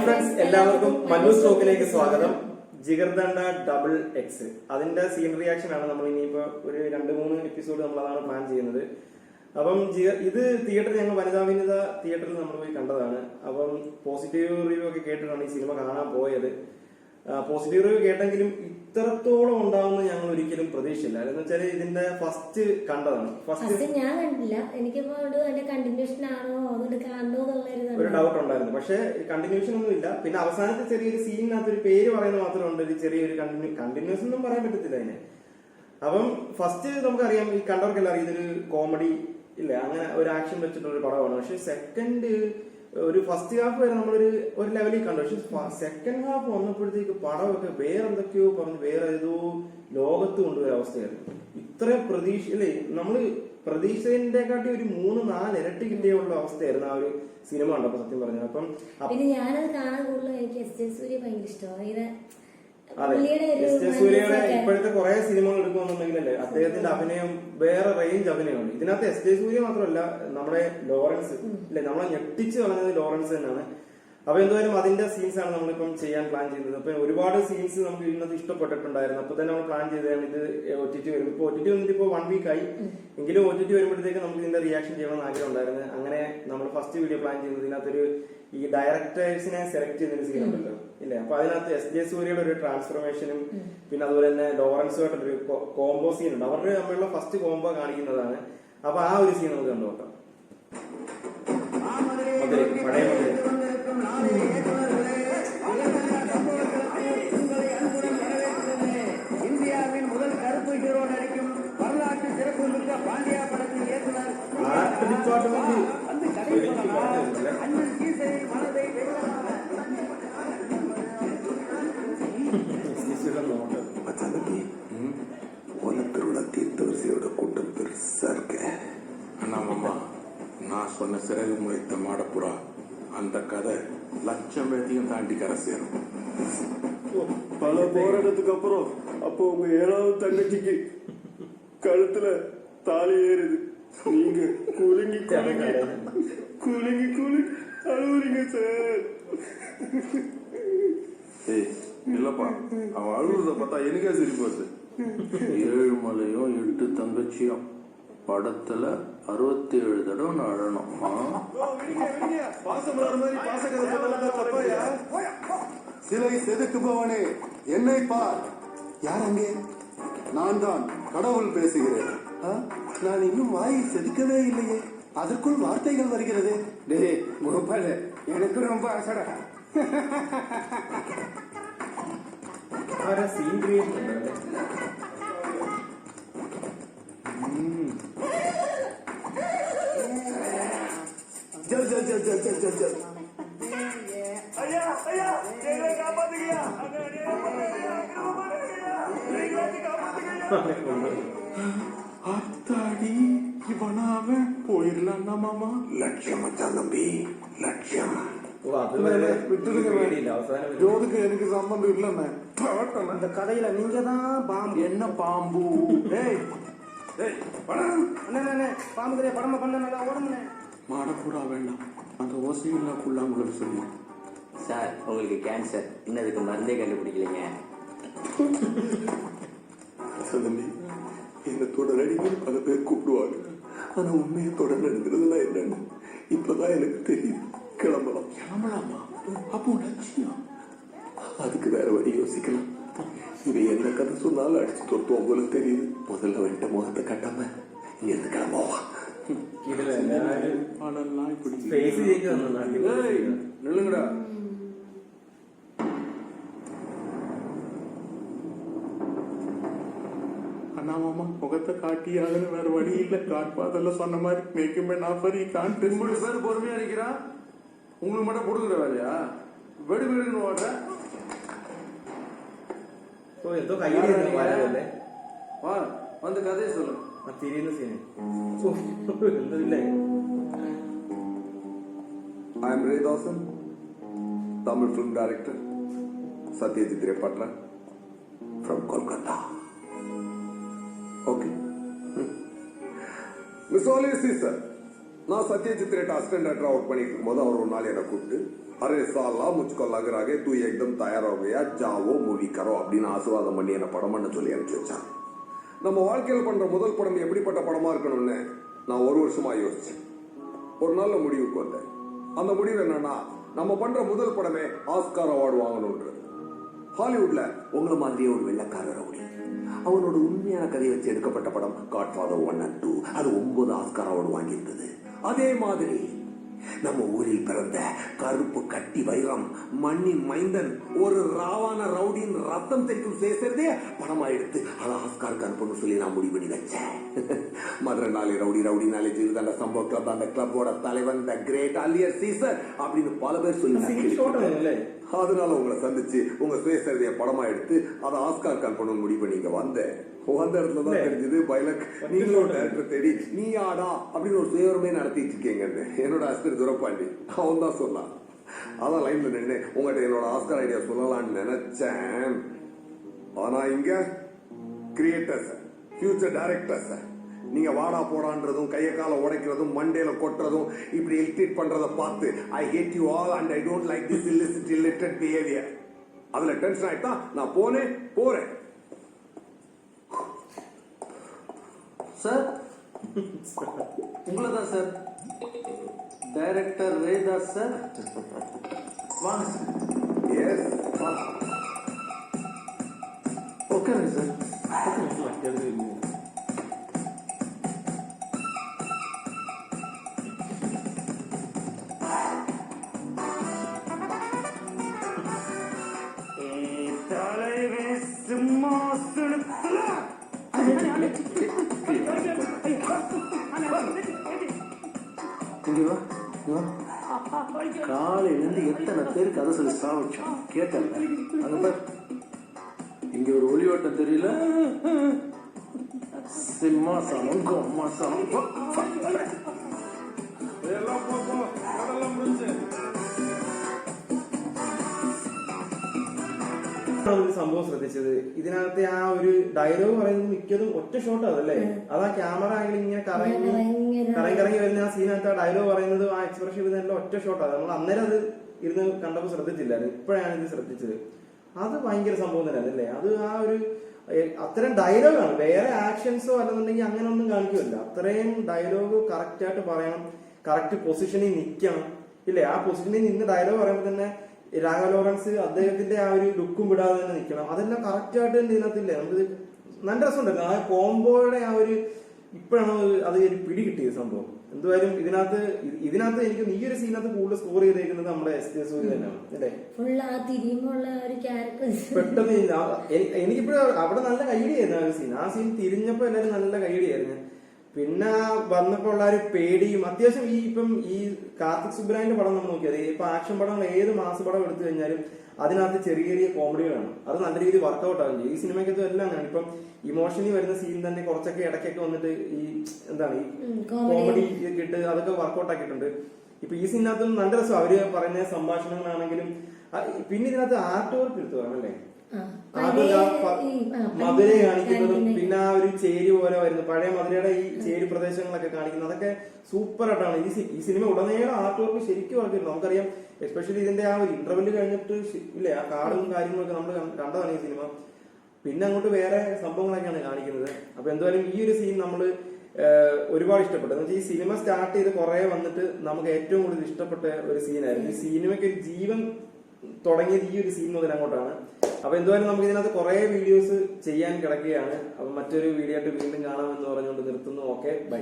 Friends, എല്ലാവർക്കും മല്ലു സ്റ്റോക്കിലേക്ക് സ്വാഗതം. Jigarthanda double X അതിന്റെ സീൻ റിയാക്ഷൻ ആണ് നമ്മൾ ഇനിയിപ്പോ ഒരു 2-3 എപ്പിസോഡ് നമ്മൾ അതാണ് പ്ലാൻ ചെയ്യുന്നത്. അപ്പം ഇത് തിയേറ്ററിൽ ഞങ്ങൾ വനിതാ വിനിത തിയേറ്ററിൽ നമ്മൾ പോയി കണ്ടതാണ്. അപ്പം പോസിറ്റീവ് റിവ്യൂ ഒക്കെ കേട്ടിട്ടാണ് ഈ സിനിമ കാണാൻ പോയത്. പോസിറ്റീവ് റിവ്യൂ കേട്ടെങ്കിലും ഇത്രത്തോളം ഉണ്ടാവുമെന്ന് ഞങ്ങൾ ഒരിക്കലും പ്രതീക്ഷയില്ല. എന്ന് വെച്ചാൽ ഇതിന്റെ ഫസ്റ്റ് കണ്ടതാണ്. ഫസ്റ്റ് ഞാൻ കണ്ടില്ല, എനിക്കിപ്പോ കണ്ടിന്യൂഷൻ ആണോ കാണണോ ഒരു ഡൗട്ട് ഉണ്ടായിരുന്നു. പക്ഷെ കണ്ടിന്യൂഷൻ ഒന്നും ഇല്ല. പിന്നെ അവസാനത്തെ ചെറിയൊരു സീനിനകത്ത് ഒരു പേര് പറയുന്നത് മാത്രമുണ്ട്, ഒരു ചെറിയൊരു കണ്ടിന്യൂഷൻ ഒന്നും പറയാൻ പറ്റത്തില്ല അതിന്. അപ്പം ഫസ്റ്റ് നമുക്കറിയാം, ഈ കണ്ടവർക്കെല്ലാം അറിയാം ഇതൊരു കോമഡി ഇല്ല, അങ്ങനെ ഒരു ആക്ഷൻ വെച്ചിട്ടുള്ള ഒരു പടമാണ്. പക്ഷെ സെക്കൻഡ് ഒരു ഫസ്റ്റ് ഹാഫ് വരെ നമ്മളൊരു ലെവലിൽ കണ്ടു. പക്ഷെ സെക്കൻഡ് ഹാഫ് വന്നപ്പോഴത്തേക്ക് പടമൊക്കെ വേറെ എന്തൊക്കെയോ പറഞ്ഞ് വേറെ ഏതോ ലോകത്ത് കൊണ്ടുപോയ അവസ്ഥയായിരുന്നു. ഇത്രയും പ്രതീക്ഷ അല്ലേ, നമ്മള് പ്രതീക്ഷന്റെ കാട്ടി ഒരു 3-4 ഇരട്ടി കിട്ടിയുള്ള അവസ്ഥയായിരുന്നു ആ ഒരു സിനിമ കണ്ടപ്പോ സത്യം പറഞ്ഞത്. അപ്പം പിന്നെ ഞാനത് കാണാൻ കൂടുതലും എനിക്ക് എസ് ജെ സൂര്യ ഭയങ്കര ഇഷ്ടമാണ്. അതെ, എസ് ജെ സൂര്യയുടെ ഇപ്പോഴത്തെ കുറെ സിനിമകൾ എടുക്കുമെന്നുണ്ടെങ്കിലല്ലേ അദ്ദേഹത്തിന്റെ അഭിനയം വേറെ റേഞ്ച് അഭിനയമാണ്. ഇതിനകത്ത് എസ് ജെ സൂര്യ മാത്രമല്ല, നമ്മുടെ ലോറൻസ് അല്ലെ, നമ്മളെ ഞെട്ടിച്ച് പറഞ്ഞത് ലോറൻസ് തന്നെയാണ്. അപ്പൊ എന്തായാലും അതിന്റെ സീൻസ് ആണ് നമ്മളിപ്പം ചെയ്യാൻ പ്ലാൻ ചെയ്യുന്നത്. അപ്പൊ ഒരുപാട് സീൻസ് നമുക്ക് ഇന്നത് ഇഷ്ടപ്പെട്ടിട്ടുണ്ടായിരുന്നു. അപ്പൊ തന്നെ നമ്മൾ പ്ലാൻ ചെയ്തതാണ് ഇത് OTT വരും. ഇപ്പൊ OTT വന്നിട്ട് ഇപ്പൊ 1 വീക്ക് ആയി. എങ്കിലും OTT വരുമ്പോഴത്തേക്ക് നമുക്ക് ഇതിന്റെ റിയാക്ഷൻ ചെയ്യണമെന്ന് ആഗ്രഹം ഉണ്ടായിരുന്നു. അങ്ങനെ നമ്മൾ ഫസ്റ്റ് വീഡിയോ പ്ലാൻ ചെയ്യുന്നത് ഇതിനകത്തൊരു ഈ ഡയറക്ടേഴ്സിനെ സെലക്ട് ചെയ്യുന്ന സീൻ ഉണ്ടല്ലോ ഇല്ലേ. അപ്പൊ അതിനകത്ത് എസ് ജെ സൂര്യയുടെ ഒരു ട്രാൻസ്ഫോർമേഷനും പിന്നെ അതുപോലെ തന്നെ ലോറൻസുമായിട്ടൊരു കോംബോ സീൻ ഉണ്ട്. അവരുടെ തമ്മിലുള്ള ഫസ്റ്റ് കോംബോ കാണിക്കുന്നതാണ്. അപ്പൊ ആ ഒരു സീൻ നമുക്ക് കണ്ടുനോക്കാം. പഴയ இந்தியாவின் முதல் கருப்பு ஹீரோ நடிக்கும் வரலாற்று சிறப்புமிக்க பாண்டியா படத்தின் இயக்குனர் அண்ணன் கீசை மனதை உலகத்தோட தீர்த்தவரிசையோட கூட்டம் பெருசா இருக்க. அண்ணாமம்மா, நான் சொன்ன சிறகு முளைத்த மாடப்புறா அந்த கதை 1,00,000 பேத்தையும் தாண்டி கரை சேரும். பல போராட்டத்துக்கு அப்புறம் அப்போ உங்க 7வது தங்கச்சிக்கு கழுத்துல தாலி ஏறுது. நீங்க குலுங்கி குலுங்கி குலுங்கி குலுங்கி அழுவுறீங்க சார். ஏய் இல்லப்பா, அவன் அழுகுறத பார்த்தா எனக்கே சிரிப்பு வருது. 7 மலையும் 8 தங்கச்சியும் படத்துல 67 தடவை நான் அழணும். சிலை செதுக்குபவனே, என்னை பார். யார் அங்கே? நான் தான் கடவுள் பேசுகிறேன். நான் இன்னும் வாயை செதுக்கவே இல்லையே, அதற்குள் வார்த்தைகள் வருகிறது. டேய் கோபால, எனக்கு ரொம்ப ஆசைடா. സീൻ ക്രിയേഷൻ ഉണ്ട്. जल जल जल जल जल जल जल ஐயா ஐயா எங்களை காப்பாத்துங்கயா. அத்தாடி, இவனாவன் போயிடலாம் மாமா. லட்சியம் மச்சான் தம்பி, லட்சியம். ஜோதிக்கு எனக்கு சம்பந்தம் இல்லைண்ணே. இந்த கதையில நீங்க தான் பாம்பு. என்ன பாம்பு? பாம்பு தெரியா படமா பண்ண நல்லா ஓடமுனே. மாடக்கூடா வேண்டாம், அந்த ஓசையுள்ளாக்குள்ள உங்களுக்கு சொல்லி. சார், உங்களுக்கு கேன்சர், இன்னதுக்கு மருந்தே கண்டுபிடிக்கலைங்க. தம்பி, என்ன தொடரடின்னு பல பேர் கூப்பிடுவாங்க. ஆனா உண்மையை தொடர் நடக்கிறதுலாம் என்னன்னு இப்பதான் எனக்கு தெரியும். கிளம்பலாமா? அப்போ லட்சியம் அதுக்கு வேற வழி யோசிக்கலாம். இவன் என்ன கதை சொன்னாலும் அடிச்சு தொத்துவோம் போல தெரியுது. முதல்ல வந்துட்ட முகத்தை கட்டாம இங்க இருந்து கிளம்புவான். நில்லுங்கடா. அண்ணா மாமா, முகத்தை காட்டியாதுன்னு வேற வழி இல்ல. காட்பாதல்ல சொன்ன மாதிரி மேக்குமே நான் பரி காட்டு. 3 பேர் பொறுமையா நிக்கிறான், உங்களுக்கு மட்டும் கொடுக்குற வேலையா? வெடி வெடின்னு ஓடுற. എന്തോ കയ്യിൽ വരാനല്ലേ வா, வந்து கதையை சொல்லு. തിരിയുന്ന സീന് എന്തോ. I am Ray Dawson, Tamil film director, Satyajit Ray Patra from Kolkata. Okay. Miss Oli sister, நான் சத்யஜித் ரேட் அசிஸ்டன்ட் டேரக்டரா ஒர்க் பண்ணிட்டு இருக்கும்போது அவர் ஒரு நாள் என்னை கூப்பிட்டு अरे साला मुझको लग रहा है तू एकदम तैयार हो गया जाओ मूवी करो அப்படின்னு ஆசீர்வாதம் பண்ணி என்ன படம் பண்ண சொல்லி அனுப்பிச்சு வச்சான். நம்ம வாழ்க்கையில் பண்ற முதல் படம் எப்படிப்பட்ட படமா இருக்கணும்னு நான் ஒரு வருஷமா யோசிச்சேன். ஒரு நல்ல முடிவுக்கு வந்தேன். அந்த முடிவு என்னன்னா நம்ம பண்ற முதல் படமே ஆஸ்கார் அவார்டு வாங்கணும்ன்றது. ஹாலிவுட்ல உங்களை மாதிரியே ஒரு வெள்ளக்கார ரவுடி அவனோட உண்மையான கதையை வச்சு எடுக்கப்பட்ட படம் காட்ஃபாதர் 1 and 2 அது 9 ஆஸ்கார் அவார்டு வாங்கியிருந்தது. அதே மாதிரி நம்ம ஊரில் பிறந்த கருப்பு கட்டி வைரம் மண்ணின் மைந்தன் ஒரு ராவான ரவுடியின் ரத்தம் தெரிக்கும் சேர்த்ததே படமா எடுத்து அதை ஆஸ்காருக்கு அனுப்பணும் சொல்லி நான் முடிவு பண்ணி வச்சேன். மதுரை நாளை ரவுடினாலே ஜில்தாண்ட சம்பவ கிளப் அந்த கிளப்போட தலைவன் த கிரேட் அலியர் சீசர் அப்படின்னு பல பேர் சொல்லி அதனால உங்களை சந்திச்சு உங்க சுயசரிதைய படமா எடுத்து அதை ஆஸ்காருக்கு அனுப்பணும் முடிவு பண்ணி இங்க வந்தேன். வந்த இடத்துல தான் தெரிஞ்சது பைலக் நீங்களும் டேரக்டர் தேடி நீ ஆடா அப்படின்னு ஒரு சுயவரமே நடத்திட்டு இருக்கீங்கன்னு என்னோட அசிஸ்டன்ட் துரப்பாண்டி அவன் தான் சொன்னான். அதான் லைன்ல நின்று உங்ககிட்ட என்னோட ஆஸ்கார் ஐடியா சொல்லலாம்னு நினைச்சேன். ஆனா இங்க கிரியேட்டர்ஸ் ஃபியூச்சர் டைரக்டர்ஸ் நீங்க வாடா போடான்றதும் கைய கால உடைக்கிறதும் மண்டேல கொட்டுறதும் இப்படி இரிட்டேட் பண்றத பார்த்து I hate you all and I don't like this illiterate behaviour. அதுல டென்ஷன் ஆயிட்டா நான் போறேன். சார் உங்களை தான் சார் டைரக்டர் ரேதாஸ் சார் வாங்க சார். எஸ் உட்காருங்க சார். தலைவன் சிம்மாசனத்துல காலையில இருந்து எத்தனை பேருக்கு கதை சொல்லி சாவிச்சோம் கேட்டல. அங்க இங்க ஒரு ஒளிவட்டம் தெரியல. சிம்மாசனம் கொம்மாசனம் எல்லாம் போகும் கடலாம் முடிஞ்சு സംഭവം ശ്രദ്ധിച്ചത് ഇതിനകത്തെ ആ ഒരു ഡയലോഗ് പറയുന്നത് മിക്കതും ഒറ്റ ഷോട്ട് അതല്ലേ. അത് ആ ക്യാമറ ആംഗിൾ ഇങ്ങനെ കറങ്ങി വരുന്ന ആ സീനകത്ത് ആ ഡയലോഗ് പറയുന്നത് ആ എക്സ്പ്രഷൻ ഇതെല്ലാം ഒറ്റ ഷോട്ടാണ്. നമ്മൾ അന്നേരം അത് ഇരുന്ന് കണ്ടപ്പോൾ ശ്രദ്ധിച്ചില്ലായിരുന്നു. ഇപ്പോഴാണ് ഇത് ശ്രദ്ധിച്ചത്. അത് ഭയങ്കര സംഭവം തന്നെയാണ് അല്ലേ. അത് ആ ഒരു അത്തരം ഡയലോഗാണ്. വേറെ ആക്ഷൻസോ അല്ലെന്നുണ്ടെങ്കിൽ അങ്ങനെ ഒന്നും കാണിക്കില്ല. അത്രയും ഡയലോഗ് കറക്റ്റ് ആയിട്ട് പറയണം, കറക്റ്റ് പൊസിഷനിൽ നിൽക്കണം ഇല്ലേ. ആ പൊസിഷനിൽ നിന്ന് ഡയലോഗ് പറയുമ്പോൾ തന്നെ രാഘവ ലോറൻസ് അദ്ദേഹത്തിന്റെ ആ ഒരു ലുക്കും വിടാതെ തന്നെ നിൽക്കണം. അതെല്ലാം കറക്റ്റ് ആയിട്ട് തന്നെ ഇതിനകത്തില്ലേ. നമുക്ക് നല്ല രസമുണ്ടായിരുന്നു ആ കോംബോയുടെ ആ ഒരു. ഇപ്പോഴാണ് അത് ഒരു പിടി കിട്ടിയത് സംഭവം. എന്തായാലും ഇതിനകത്ത് എനിക്ക് ഈ ഒരു സീനകത്ത് കൂടുതൽ സ്കോർ ചെയ്തേക്കുന്നത് നമ്മുടെ എസ് സൂര്യ തന്നെയാണ് അല്ലേ. പെട്ടെന്ന് എനിക്കിപ്പോഴും അവിടെ നല്ല കൈഡിയായിരുന്നു ആ ഒരു സീൻ. ആ സീൻ തിരിഞ്ഞപ്പോ എല്ലാവരും നല്ല കൈഡിയായിരുന്നു. പിന്നെ വന്നപ്പോ ഉള്ള ഒരു പേടിയും അത്യാവശ്യം ഈ കാർത്തിക് സുബ്രായന്റെ പടം നമ്മൾ നോക്കിയത് ഇപ്പൊ ആക്ഷൻ പടങ്ങൾ ഏത് മാസ പടം എടുത്തു കഴിഞ്ഞാലും അതിനകത്ത് ചെറിയ ചെറിയ കോമഡികളാണ്. അത് നല്ല രീതിയിൽ വർക്ക്ഔട്ട് ആകും ചെയ്യും. ഈ സിനിമയ്ക്കകത്തും എല്ലാം ആണ്. ഇപ്പം ഇമോഷണലി വരുന്ന സീൻ തന്നെ കുറച്ചൊക്കെ ഇടയ്ക്കൊക്കെ വന്നിട്ട് ഈ എന്താണ് ഈ കോമഡി ഒക്കെ ഇട്ട് അതൊക്കെ വർക്ക്ഔട്ട് ആക്കിയിട്ടുണ്ട്. ഇപ്പൊ ഈ സീനകത്തും നല്ല രസം അവര് പറയുന്ന സംഭാഷണങ്ങളാണെങ്കിലും. പിന്നെ ഇതിനകത്ത് ആർട്ട് വർക്ക് എടുത്തു പറയണം അല്ലേ. മധുര കാണിക്കുന്നതും പിന്നെ ആ ഒരു ചേരി പോലെ വരുന്നത് പഴയ മധുരയുടെ ഈ ചേരി പ്രദേശങ്ങളൊക്കെ കാണിക്കുന്നത് അതൊക്കെ സൂപ്പർ ആയിട്ടാണ്. ഈ സിനിമ ഉടനീളം ആർട്ട് വർക്ക് ശരിക്കും വളർത്തിയിരുന്നു. നമുക്കറിയാം എസ്പെഷ്യലി ഇതിന്റെ ആ ഒരു ഇന്റർവെല് കഴിഞ്ഞിട്ട് ഇല്ലേ ആ കാർഡും കാര്യങ്ങളൊക്കെ നമ്മൾ കണ്ടതാണ് ഈ സിനിമ. പിന്നെ അങ്ങോട്ട് വേറെ സംഭവങ്ങളൊക്കെയാണ് കാണിക്കുന്നത്. അപ്പൊ എന്തായാലും ഈ ഒരു സീൻ നമ്മള് ഒരുപാട് ഇഷ്ടപ്പെട്ടു. എന്ന് വെച്ചാൽ ഈ സിനിമ സ്റ്റാർട്ട് ചെയ്ത് കുറെ വന്നിട്ട് നമുക്ക് ഏറ്റവും കൂടുതൽ ഇഷ്ടപ്പെട്ട ഒരു സീനായിരുന്നു. ഈ സിനിമയ്ക്ക് ഒരു ജീവൻ തുടങ്ങിയത് ഈ ഒരു സീൻ മുതൽ അങ്ങോട്ടാണ്. അപ്പൊ എന്തായാലും നമുക്ക് ഇതിനകത്ത് കുറെ വീഡിയോസ് ചെയ്യാൻ കിടക്കുകയാണ്. അപ്പൊ മറ്റൊരു വീഡിയോ ആയിട്ട് വീണ്ടും കാണാമെന്ന് പറഞ്ഞുകൊണ്ട് നിർത്തുന്നു. Okay, by.